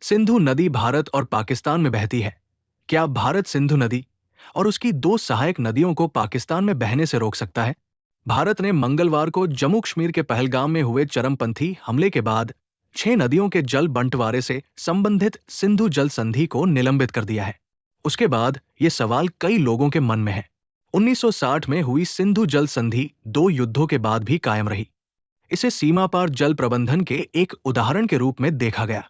सिंधु नदी भारत और पाकिस्तान में बहती है। क्या भारत सिंधु नदी और उसकी दो सहायक नदियों को पाकिस्तान में बहने से रोक सकता है? भारत ने मंगलवार को जम्मू कश्मीर के पहलगाम में हुए चरमपंथी हमले के बाद 6 नदियों के जल बंटवारे से संबंधित सिंधु जल संधि को निलंबित कर दिया है। उसके बाद ये सवाल कई लोगों के मन में है। 1960 में हुई सिंधु जल संधि 2 युद्धों के बाद भी कायम रही। इसे सीमा पार जल प्रबंधन के एक उदाहरण के रूप में देखा गया।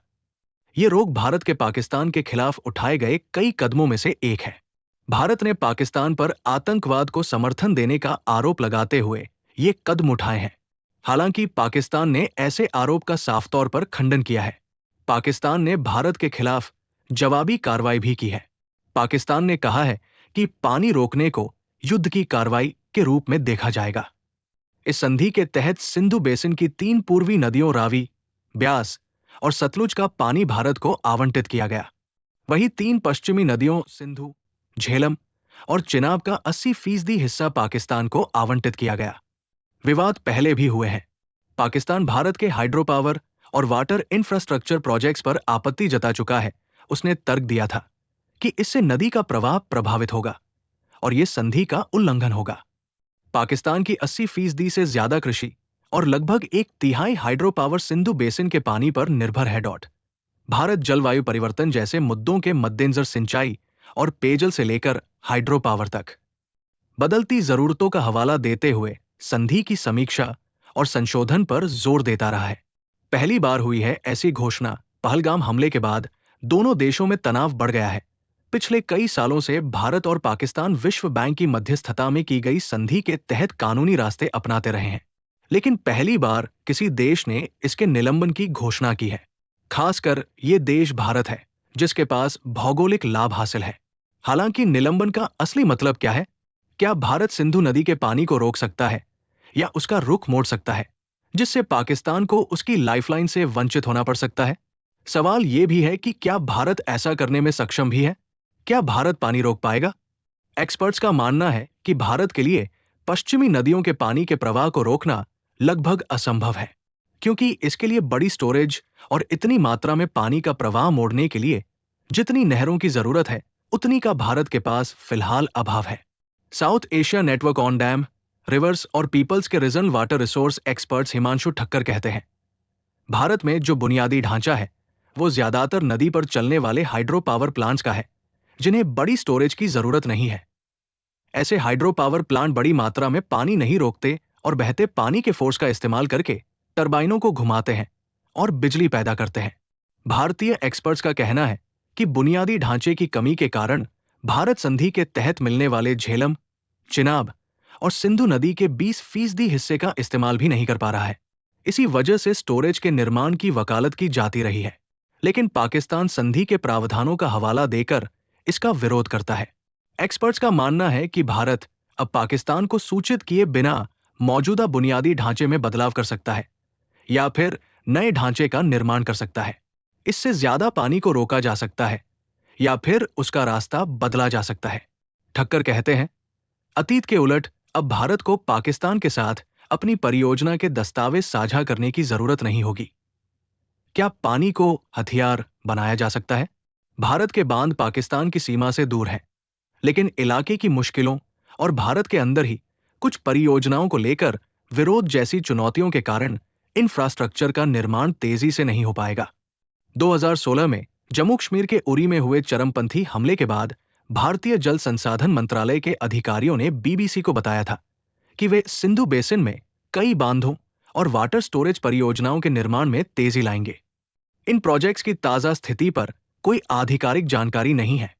ये रोक भारत के पाकिस्तान के खिलाफ उठाए गए कई कदमों में से एक है। भारत ने पाकिस्तान पर आतंकवाद को समर्थन देने का आरोप लगाते हुए ये कदम उठाए हैं। हालांकि पाकिस्तान ने ऐसे आरोप का साफ तौर पर खंडन किया है। पाकिस्तान ने भारत के खिलाफ जवाबी कार्रवाई भी की है। पाकिस्तान ने कहा है कि पानी रोकने को युद्ध की कार्रवाई के रूप में देखा जाएगा। इस संधि के तहत सिंधु बेसिन की 3 पूर्वी नदियों रावी, ब्यास और सतलुज का पानी भारत को आवंटित किया गया। वहीं 3 पश्चिमी नदियों सिंधु, झेलम और चिनाब का 80% हिस्सा पाकिस्तान को आवंटित किया गया। विवाद पहले भी हुए हैं। पाकिस्तान भारत के हाइड्रो पावर और वाटर इंफ्रास्ट्रक्चर प्रोजेक्ट्स पर आपत्ति जता चुका है। उसने तर्क दिया था कि इससे नदी का प्रवाह प्रभावित होगा और यह संधि का उल्लंघन होगा। पाकिस्तान की 80% से ज्यादा कृषि और लगभग 1/3 हाइड्रो पावर सिंधु बेसिन के पानी पर निर्भर है। भारत जलवायु परिवर्तन जैसे मुद्दों के मद्देनजर सिंचाई और पेयजल से लेकर हाइड्रो पावर तक बदलती जरूरतों का हवाला देते हुए संधि की समीक्षा और संशोधन पर जोर देता रहा है। पहली बार हुई है ऐसी घोषणा पहलगाम हमले के बाद। दोनों देशों में तनाव बढ़ गया है। पिछले कई सालों से भारत और पाकिस्तान विश्व बैंक की मध्यस्थता में की गई संधि के तहत कानूनी रास्ते अपनाते रहे हैं, लेकिन पहली बार किसी देश ने इसके निलंबन की घोषणा की है। खासकर ये देश भारत है, जिसके पास भौगोलिक लाभ हासिल है। हालांकि निलंबन का असली मतलब क्या है? क्या भारत सिंधु नदी के पानी को रोक सकता है या उसका रुख मोड़ सकता है, जिससे पाकिस्तान को उसकी लाइफलाइन से वंचित होना पड़ सकता है? सवाल यह भी है कि क्या भारत ऐसा करने में सक्षम भी है? क्या भारत पानी रोक पाएगा? एक्सपर्ट्स का मानना है कि भारत के लिए पश्चिमी नदियों के पानी के प्रवाह को रोकना लगभग असंभव है, क्योंकि इसके लिए बड़ी स्टोरेज और इतनी मात्रा में पानी का प्रवाह मोड़ने के लिए जितनी नहरों की जरूरत है, उतनी का भारत के पास फिलहाल अभाव है। South Asia network on dam, reverse और पीपल्स के regional water resource experts Himanshu Thakkar कहते हैं, भारत में जो बुनियादी ढांचा है वो ज्यादातर नदी पर चलने वाले हाइड्रो पावर प्लांट्स का है, जिन्हें बड़ी स्टोरेज की जरूरत नहीं है। ऐसे हाइड्रो पावर प्लांट बड़ी मात्रा में पानी नहीं रोकते और बहते पानी के फोर्स का इस्तेमाल करके टरबाइनों को घुमाते हैं और बिजली पैदा करते हैं। भारतीय एक्सपर्ट्स का कहना है कि बुनियादी ढांचे की कमी के कारण भारत संधि के तहत मिलने वाले झेलम, चिनाब और सिंधु नदी के 20% हिस्से का इस्तेमाल भी नहीं कर पा रहा है। इसी वजह से स्टोरेज के निर्माण की वकालत की जाती रही है, लेकिन पाकिस्तान संधि के प्रावधानों का हवाला देकर इसका विरोध करता है। एक्सपर्ट्स का मानना है कि भारत अब पाकिस्तान को सूचित किए बिना मौजूदा बुनियादी ढांचे में बदलाव कर सकता है या फिर नए ढांचे का निर्माण कर सकता है। इससे ज्यादा पानी को रोका जा सकता है या फिर उसका रास्ता बदला जा सकता है। ठक्कर कहते हैं, अतीत के उलट अब भारत को पाकिस्तान के साथ अपनी परियोजना के दस्तावेज साझा करने की जरूरत नहीं होगी। क्या पानी को हथियार बनाया जा सकता है? भारत के बांध पाकिस्तान की सीमा से दूर हैं, लेकिन इलाके की मुश्किलों और भारत के अंदर ही कुछ परियोजनाओं को लेकर विरोध जैसी चुनौतियों के कारण इंफ्रास्ट्रक्चर का निर्माण तेजी से नहीं हो पाएगा। 2016 में जम्मू कश्मीर के उरी में हुए चरमपंथी हमले के बाद भारतीय जल संसाधन मंत्रालय के अधिकारियों ने बीबीसी को बताया था कि वे सिंधु बेसिन में कई बांधों और वाटर स्टोरेज परियोजनाओं के निर्माण में तेजी लाएंगे। इन प्रोजेक्ट्स की ताजा स्थिति पर कोई आधिकारिक जानकारी नहीं है,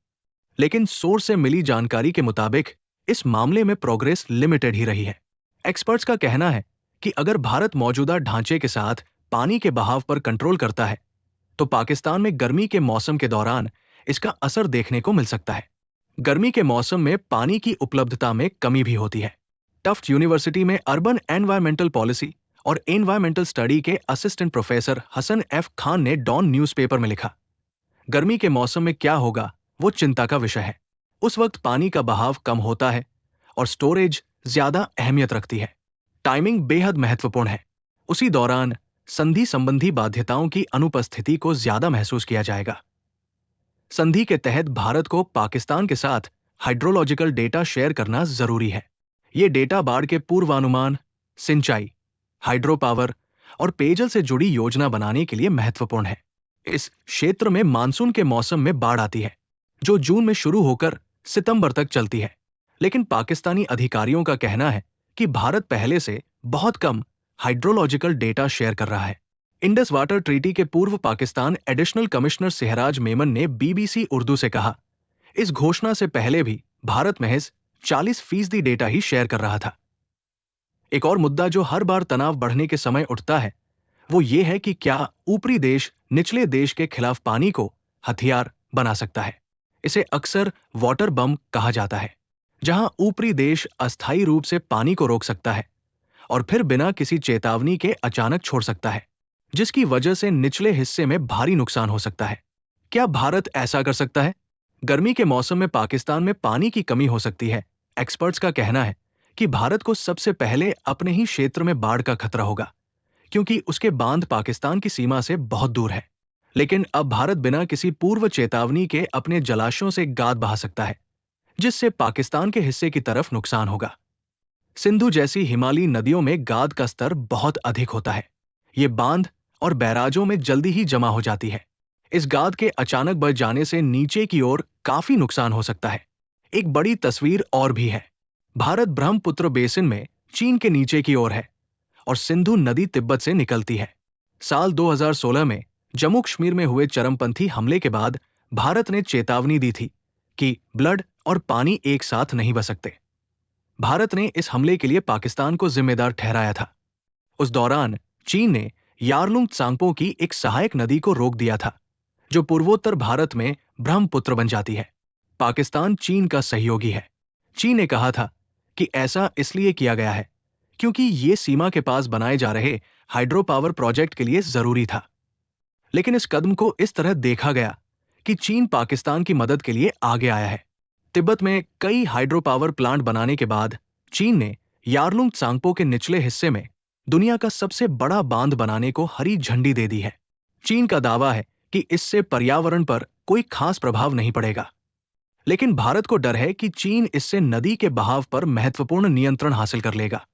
लेकिन सोर्स से मिली जानकारी के मुताबिक इस मामले में प्रोग्रेस लिमिटेड ही रही है। एक्सपर्ट्स का कहना है कि अगर भारत मौजूदा ढांचे के साथ पानी के बहाव पर कंट्रोल करता है, तो पाकिस्तान में गर्मी के मौसम के दौरान इसका असर देखने को मिल सकता है। गर्मी के मौसम में पानी की उपलब्धता में कमी भी होती है। टफ्ट यूनिवर्सिटी में अर्बन एनवायरमेंटल पॉलिसी और एनवायरमेंटल स्टडी के assistant professor Hasan F Khan ने डॉन न्यूज़पेपर में लिखा, गर्मी के मौसम में क्या होगा वो चिंता का विषय है। उस वक्त पानी का बहाव कम होता है और स्टोरेज ज्यादा अहमियत रखती है। टाइमिंग बेहद महत्वपूर्ण है। उसी दौरान संधि संबंधी बाध्यताओं की अनुपस्थिति को ज्यादा महसूस किया जाएगा। संधि के तहत भारत को पाकिस्तान के साथ हाइड्रोलॉजिकल डेटा शेयर करना जरूरी है। ये डेटा बाढ़ के पूर्वानुमान, सिंचाई, हाइड्रो पावर और पेयजल से जुड़ी योजना बनाने के लिए महत्वपूर्ण है। इस क्षेत्र में मानसून के मौसम में बाढ़ आती है, जो जून में शुरू होकर सितंबर तक चलती है। लेकिन पाकिस्तानी अधिकारियों का कहना है कि भारत पहले से बहुत कम हाइड्रोलॉजिकल डेटा शेयर कर रहा है। इंडस वाटर ट्रीटी के पूर्व पाकिस्तान एडिशनल कमिश्नर सहराज मेमन ने बीबीसी उर्दू से कहा, इस घोषणा से पहले भी भारत महज 40% डेटा ही शेयर कर रहा था। एक और मुद्दा जो हर बार तनाव बढ़ने के समय उठता है, वो ये है कि क्या ऊपरी देश निचले देश के खिलाफ पानी को हथियार बना सकता है। इसे अक्सर वाटर बम कहा जाता है, जहां ऊपरी देश अस्थायी रूप से पानी को रोक सकता है और फिर बिना किसी चेतावनी के अचानक छोड़ सकता है, जिसकी वजह से निचले हिस्से में भारी नुकसान हो सकता है। क्या भारत ऐसा कर सकता है? गर्मी के मौसम में पाकिस्तान में पानी की कमी हो सकती है। एक्सपर्ट्स का कहना है कि भारत को सबसे पहले अपने ही क्षेत्र में बाढ़ का खतरा होगा, क्योंकि उसके बांध पाकिस्तान की सीमा से बहुत दूर है। लेकिन अब भारत बिना किसी पूर्व चेतावनी के अपने जलाशयों से गाद बहा सकता है, जिससे पाकिस्तान के हिस्से की तरफ नुकसान होगा। सिंधु जैसी हिमालयी नदियों में गाद का स्तर बहुत अधिक होता है। ये बांध और बैराजों में जल्दी ही जमा हो जाती है। इस गाद के अचानक बढ़ जाने से नीचे की ओर काफी नुकसान हो सकता है। एक बड़ी तस्वीर और भी है। भारत ब्रह्मपुत्र बेसिन में चीन के नीचे की ओर है और सिंधु नदी तिब्बत से निकलती है। साल 2016 में जम्मू कश्मीर में हुए चरमपंथी हमले के बाद भारत ने चेतावनी दी थी कि ब्लड और पानी एक साथ नहीं बह सकते। भारत ने इस हमले के लिए पाकिस्तान को जिम्मेदार ठहराया था। उस दौरान चीन ने यारलुंग त्सांगपो की एक सहायक नदी को रोक दिया था, जो पूर्वोत्तर भारत में ब्रह्मपुत्र बन जाती है। पाकिस्तान चीन का सहयोगी है। चीन ने कहा था कि ऐसा इसलिए किया गया है क्योंकि ये सीमा के पास बनाए जा रहे हाइड्रो पावर प्रोजेक्ट के लिए जरूरी था। लेकिन इस कदम को इस तरह देखा गया कि चीन पाकिस्तान की मदद के लिए आगे आया है। तिब्बत में कई हाइड्रो पावर प्लांट बनाने के बाद चीन ने यारलुंग त्सांगपो के निचले हिस्से में दुनिया का सबसे बड़ा बांध बनाने को हरी झंडी दे दी है। चीन का दावा है कि इससे पर्यावरण पर कोई खास प्रभाव नहीं पड़ेगा। लेकिन भारत को डर है कि चीन इससे नदी के बहाव पर महत्वपूर्ण नियंत्रण हासिल कर लेगा।